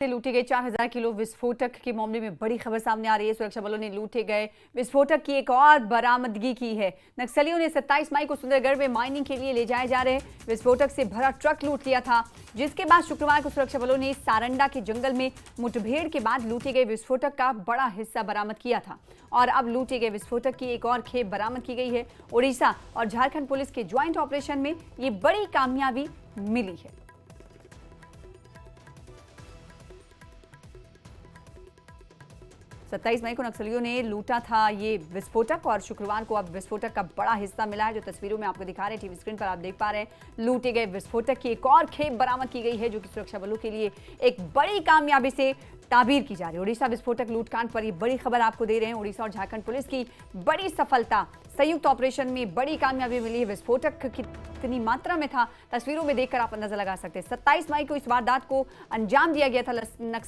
से लूटे गए 4000 किलो विस्फोटक के मामले में बड़ी खबर सामने आ रही है। सुरक्षा बलों ने लूटे गए विस्फोटक की एक और बरामदगी की है। नक्सलियों ने 27 मई को सुंदरगढ़ में माइनिंग के लिए ले जाए जा रहे विस्फोटक से भरा ट्रक लूट लिया था, जिसके बाद शुक्रवार को सुरक्षा बलों ने सारंडा के जंगल में मुठभेड़ के बाद लूटे गए विस्फोटक का बड़ा हिस्सा बरामद किया था और अब लूटे गए विस्फोटक की एक और खेप बरामद की गई है। उड़ीसा और झारखंड पुलिस के ज्वाइंट ऑपरेशन में ये बड़ी कामयाबी मिली है। 27 मई को नक्सलियों ने लूटा था ये विस्फोटक और शुक्रवार को अब विस्फोटक का बड़ा हिस्सा मिला है। जो तस्वीरों में आपको दिखा रहे हैं टीवी स्क्रीन पर आप देख पा रहे हैं, लूटे गए विस्फोटक की एक और खेप बरामद की गई है, जो कि सुरक्षा बलों के लिए एक बड़ी कामयाबी से ताबीर की जा रही है। उड़ीसा विस्फोटक लूटकांड पर ये बड़ी खबर आपको दे रहे हैं। उड़ीसा और झारखंड पुलिस की बड़ी सफलता, संयुक्त ऑपरेशन में बड़ी कामयाबी मिली है। विस्फोटक कितनी मात्रा में था, तस्वीरों में देखकर आप अंदाजा लगा सकते हैं। 27 मई को इस वारदात को अंजाम दिया गया था।